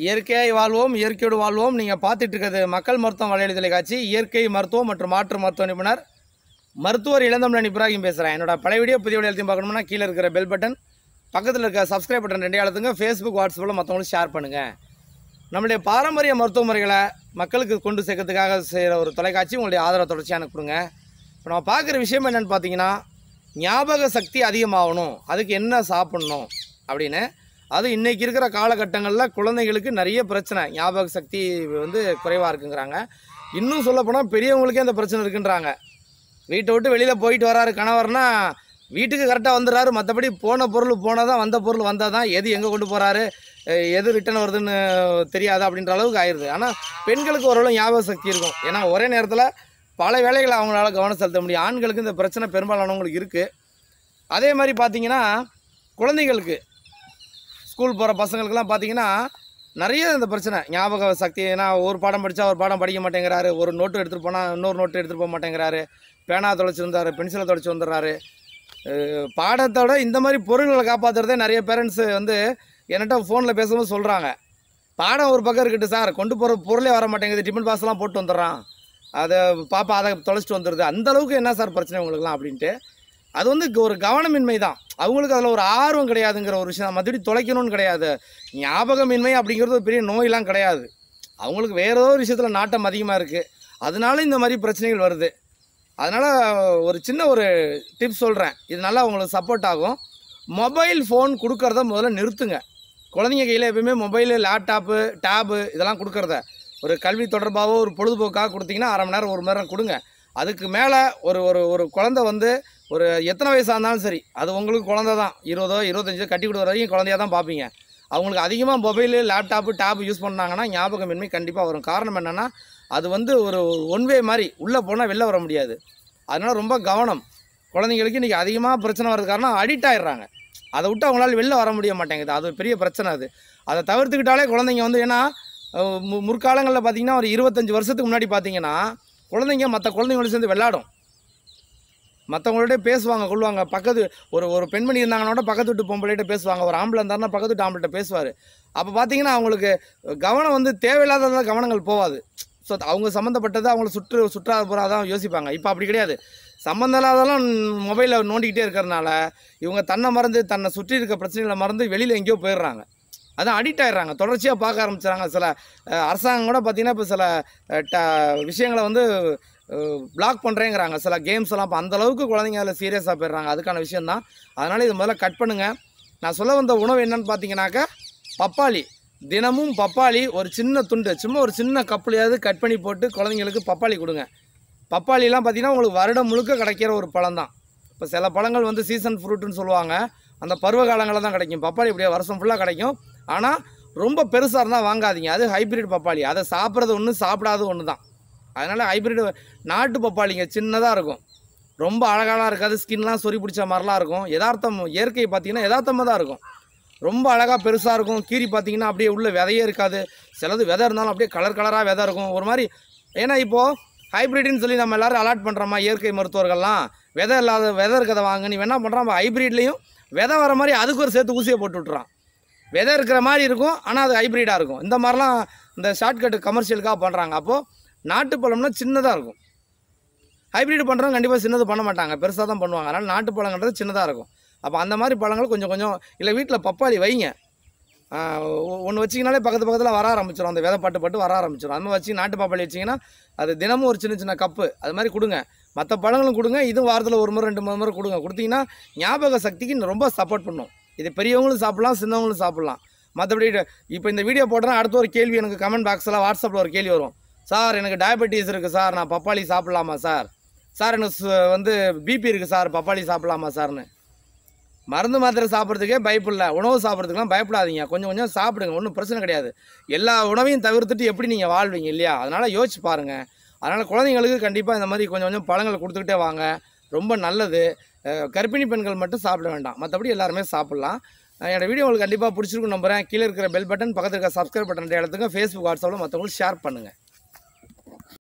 இயற்கையாய் வாழ்வோம், இயற்கையோடு வாழ்வோம். நீங்கள் பார்த்துட்டு இருக்கிறது மக்கள் மருத்துவம் வலையொலி தொலைக்காட்சி. இயற்கை மருத்துவம் மற்றும் மாற்று மருத்துவ நிபுணர் மருத்துவர் இளந்தமிழன் இப்ராஹிம் பேசுகிறேன். என்னோட பழைய வீடியோ புதிய வீடியோ எல்லாத்தையும் பார்க்கணும்னா கீழே இருக்கிற பெல் பட்டன், பக்கத்தில் இருக்க சப்ஸ்கிரைப் பட்டன் ரெண்டே அழுத்துங்க. ஃபேஸ்புக், வாட்ஸ்அப்பில் மற்றவங்களுக்கு ஷேர் பண்ணுங்கள். நம்மளுடைய பாரம்பரிய மருத்துவ முறைகளை மக்களுக்கு கொண்டு சேர்க்கறதுக்காக செய்கிற ஒரு தொலைக்காட்சி. உங்களுடைய ஆதரவு தொடர்ச்சியாக எனக்கு கொடுங்க. இப்போ நம்ம பார்க்குற விஷயம் என்னென்னு பார்த்தீங்கன்னா, ஞாபக சக்தி அதிகமாகணும், அதுக்கு என்ன சாப்பிட்ணும் அப்படின்னு. அது இன்றைக்கி இருக்கிற காலகட்டங்களில் குழந்தைகளுக்கு நிறைய பிரச்சனை, ஞாபக சக்தி வந்து குறைவாக இருக்குங்கிறாங்க. இன்னும் சொல்லப்போனால் பெரியவங்களுக்கே அந்த பிரச்சனை இருக்குன்றாங்க. வீட்டை விட்டு வெளியில் போயிட்டு வராரு கணவர்னா வீட்டுக்கு கரெக்டாக வந்துடுறாரு, மற்றபடி போன பொருள் போனால் தான், வந்த பொருள் வந்தால் தான், எது எங்கே கொண்டு போகிறாரு, எது ரிட்டன் வருதுன்னு தெரியாது அப்படின்ற அளவுக்கு ஆயிடுது. ஆனால் பெண்களுக்கு ஓரளவு ஞாபக சக்தி இருக்கும். ஏன்னா ஒரே நேரத்தில் பல வேலைகளை அவங்களால கவனம் செலுத்த முடியும். ஆண்களுக்கு இந்த பிரச்சனை பெரும்பாலானவங்களுக்கு இருக்குது. அதே மாதிரி பார்த்திங்கன்னா குழந்தைகளுக்கு, ஸ்கூல் போகிற பசங்களுக்கெல்லாம் பார்த்திங்கன்னா நிறைய இந்த பிரச்சனை ஞாபக சக்தி. ஏன்னா ஒரு பாடம் படித்தா ஒரு பாடம் படிக்க மாட்டேங்கிறாரு, ஒரு நோட்டு எடுத்துகிட்டு போனால் இன்னொரு நோட்டு எடுத்துகிட்டு போக மாட்டேங்கிறாரு, பேனா தொலைச்சி வந்தார், பென்சிலை தொலைச்சி வந்துடுறாரு. பாடத்தோட இந்த மாதிரி பொருள்களை காப்பாற்றுறதே நிறைய பேரண்ட்ஸு வந்து என்கிட்ட ஃபோனில் பேசும்போது சொல்கிறாங்க. பாடம் ஒரு பக்கம் இருக்கட்டும் சார், கொண்டு போகிற பொருளே வர மாட்டேங்குது, டிஃபன் பாக்ஸ்லாம் போட்டு வந்துடுறான், அதை பாப்பா அதை தொலைச்சிட்டு வந்துடுது, அந்தளவுக்கு என்ன சார் பிரச்சனை உங்களுக்குலாம் அப்படின்ட்டு. அது வந்து ஒரு கவனமின்மை தான். அவங்களுக்கு அதில் ஒரு ஆர்வம் கிடையாதுங்கிற ஒரு விஷயம். மற்றபடி தொலைக்கணும்னு கிடையாது. ஞாபகமின்மை அப்படிங்கிறது ஒரு பெரிய நோயெலாம் கிடையாது. அவங்களுக்கு வேற ஏதோ ஒரு விஷயத்தில் நாட்டம் அதிகமாக இருக்குது, அதனால இந்த மாதிரி பிரச்சனைகள் வருது. அதனால் ஒரு சின்ன ஒரு டிப்ஸ் சொல்கிறேன், இது நல்லா உங்களுக்கு சப்போர்ட் ஆகும். மொபைல் ஃபோன் கொடுக்கறத முதல்ல நிறுத்துங்க. குழந்தைங்க கையில் எப்பவுமே மொபைலு, லேப்டாப்பு, டேபு இதெல்லாம் கொடுக்குறத ஒரு கல்வி தொடர்பாகவோ ஒரு பொழுதுபோக்காக கொடுத்தீங்கன்னா அரை மணி நேரம், ஒரு மணி நேரம் கொடுங்க. அதுக்கு மேலே ஒரு ஒரு ஒரு குழந்தை வந்து ஒரு எத்தனை வயசாக இருந்தாலும் சரி, அது உங்களுக்கு குழந்தை தான். 20 25 கட்டி கொடுக்குற வரைக்கும் குழந்தையாக தான் பார்ப்பீங்க. அவங்களுக்கு அதிகமாக மொபைலு, லேப்டாப்பு, டேபு யூஸ் பண்ணாங்கன்னா ஞாபகமின்மை கண்டிப்பாக வரும். காரணம் என்னென்னா, அது வந்து ஒரு ஒன்வே மாதிரி, உள்ளே போனால் வெளில வர முடியாது. அதனால் ரொம்ப கவனம். குழந்தைங்களுக்கு இன்றைக்கி அதிகமாக பிரச்சனை வர்றது காரணம் அடிக்ட் ஆகிடுறாங்க. அதை விட்டு அவங்களால வெளில வர முடிய மாட்டேங்குது. அது பெரிய பிரச்சனை. அதை தவிர்த்துக்கிட்டாலே குழந்தைங்க வந்து, ஏன்னா முற்காலங்களில் பார்த்திங்கன்னா ஒரு 25 வருஷத்துக்கு முன்னாடி பார்த்திங்கன்னா குழந்தைங்க மற்ற குழந்தைங்களோட சேர்ந்து விளையாடும், மற்றவங்களோட பேசுவாங்க கொள்வாங்க. பக்கத்து ஒரு பெண்மணி இருந்தாங்கன்னா பக்கத்து வீட்டு பொம்பளைகிட்ட பேசுவாங்க, ஒரு ஆம்பளை இருந்தாருன்னா பக்கத்து வீட்டு ஆம்பளைகிட்ட பேசுவார். அப்போ பார்த்திங்கன்னா அவங்களுக்கு கவனம் வந்து தேவையில்லாத கவனங்கள் போகாது. ஸோ அவங்க சம்மந்தப்பட்டது அவங்கள சுற்றாப்புறம் தான் யோசிப்பாங்க. இப்போ அப்படி கிடையாது. சம்மந்தம் இல்லாதெல்லாம் மொபைலில் நோண்டிக்கிட்டே இருக்கிறதுனால இவங்க தன்னை மறந்து, தன்னை சுற்றி இருக்க பிரச்சனைகளை மறந்து வெளியில் எங்கேயோ போயிடுறாங்க. அதான் அடிக்ட் ஆகிடுறாங்க, தொடர்ச்சியாக பார்க்க ஆரம்பிச்சுறாங்க. சில அரசாங்கம் கூட பார்த்திங்கன்னா இப்போ சில விஷயங்களை வந்து பிளாக் பண்ணுறேங்கிறாங்க, சில கேம்ஸ் எல்லாம். இப்போ அந்தளவுக்கு குழந்தைங்க அதில் சீரியஸாக போயிடுறாங்க. அதுக்கான விஷயந்தான். அதனால் இது முதல்ல கட் பண்ணுங்கள். நான் சொல்ல வந்த உணவு என்னென்னு பார்த்தீங்கன்னாக்கா, பப்பாளி. தினமும் பப்பாளி ஒரு சின்ன துண்டு, சும்மா ஒரு சின்ன கப்புலையாவது கட் பண்ணி போட்டு குழந்தைங்களுக்கு பப்பாளி கொடுங்க. பப்பாளிலாம் பார்த்திங்கன்னா உங்களுக்கு வருடம் முழுக்க கிடைக்கிற ஒரு பழம் தான். இப்போ சில பழங்கள் வந்து சீசன் ஃப்ரூட்டுன்னு சொல்லுவாங்க, அந்த பருவ காலங்களில் தான் கிடைக்கும். பப்பாளி இப்படியே வருஷம் ஃபுல்லாக கிடைக்கும். ஆனால் ரொம்ப பெருசாக இருந்தால் வாங்காதீங்க, அது ஹைப்ரிட் பப்பாளி. அதை சாப்பிட்றது ஒன்று, சாப்பிடாது ஒன்று தான். அதனால் ஹைப்ரிட் நாட்டு பப்பாளிங்க சின்னதாக இருக்கும், ரொம்ப அழகாலாம் இருக்காது, ஸ்கின்லாம் சொறி பிடிச்ச மாதிரிலாம் இருக்கும். யதார்த்தம், இயற்கை பார்த்திங்கன்னா யதார்த்தமாக தான் இருக்கும். ரொம்ப அழகாக பெருசாக இருக்கும். கீரி பார்த்திங்கன்னா அப்படியே உள்ள விதையே இருக்காது, சிலது விதை இருந்தாலும் அப்படியே கலர் கலராக விதை இருக்கும் ஒரு மாதிரி. ஏன்னா இப்போது ஹைப்ரிட்னு சொல்லி நம்ம எல்லோரும் அலாட் பண்ணுறோமா, இயற்கை மருத்துவர்கள்லாம் விதை இல்லாத விதை இருக்கிறத வாங்க. நீ என்ன பண்ணுறான், ஹைப்ரிட்லேயும் விதை வர மாதிரி அதுக்கு ஒரு சேர்த்து ஊசியை போட்டு விட்டுறான். விதை இருக்கிற மாதிரி இருக்கும், ஆனால் அது ஹைப்ரிடாக இருக்கும். இந்த மாதிரிலாம் இந்த ஷார்ட்கட்டு கமர்ஷியலுக்காக பண்ணுறாங்க. அப்போது நாட்டு பழம்னா சின்னதாக இருக்கும். ஹைப்ரிட் பண்ணுறவங்க கண்டிப்பாக சின்னது பண்ண மாட்டாங்க, பெருசாக தான் பண்ணுவாங்க. அதனால் நாட்டு பழங்கிறது சின்னதாக இருக்கும். அப்போ அந்த மாதிரி பழங்கள் கொஞ்சம் கொஞ்சம், இல்லை வீட்டில் பப்பாளி வைங்க, ஒன்று வச்சிங்கனாலே பக்கத்தில் வர ஆரம்பிச்சிடும், அந்த விதை பட்டு வர ஆரம்பிச்சிடும். அது மாதிரி வச்சு நாட்டு பப்பாளி வச்சிங்கன்னா அது தினமும் ஒரு சின்ன சின்ன கப்பு அது மாதிரி கொடுங்க. மற்ற பழங்களும் கொடுங்க, இதுவும் வாரத்தில் ஒரு முறை 2 முறை கொடுங்க. கொடுத்தீங்கன்னா ஞாபக சக்திக்கு ரொம்ப சப்போர்ட் பண்ணும். இது பெரியவங்களும் சாப்பிட்லாம், சின்னவங்களும் சாப்பிட்லாம். மற்றபடி இப்போ இந்த வீடியோ போட்டேன்னா அடுத்த ஒரு கேள்வி எனக்கு கமெண்ட் பாக்ஸில், வாட்ஸ்அப்பில் ஒரு கேள்வி வரும். சார் எனக்கு டயபெட்டிஸ் இருக்குது சார், நான் பப்பாளி சாப்பிட்லாமா சார்? சார் எனக்கு வந்து பிபி இருக்குது சார், பப்பாளி சாப்பிட்லாமா சார்னு. மருந்து மாத்திரை சாப்பிட்றதுக்கே பயப்பில்லை, உணவு சாப்பிட்றதுக்கெலாம் பயப்படாதீங்க. கொஞ்சம் கொஞ்சம் சாப்பிடுங்க, ஒன்றும் பிரச்சனை கிடையாது. எல்லா உணவையும் தவிர்த்துட்டு எப்படி நீங்கள் வாழ்வீங்க இல்லையா? அதனால் யோசிச்சு பாருங்கள். அதனால் குழந்தைங்களுக்கு கண்டிப்பாக இந்த மாதிரி கொஞ்சம் கொஞ்சம் பழங்கள் கொடுத்துக்கிட்டே வாங்க, ரொம்ப நல்லது. கர்ப்பிணி பெண்கள் மட்டும் சாப்பிட வேண்டாம், மற்றபடி எல்லாருமே சாப்பிட்லாம். என்னோடய வீடியோ உங்களுக்கு கண்டிப்பாக பிடிச்சிருக்குன்னு நம்புகிறேன். கீழே இருக்கிற பெல் பட்டன், பக்கத்தில் இருக்கிற சப்ஸ்கிரைப் பட்டன் அழுத்துங்க. ஃபேஸ்புக், வாட்ஸ்அப்பில் மற்றவங்களுக்கு ஷேர் பண்ணுங்கள்.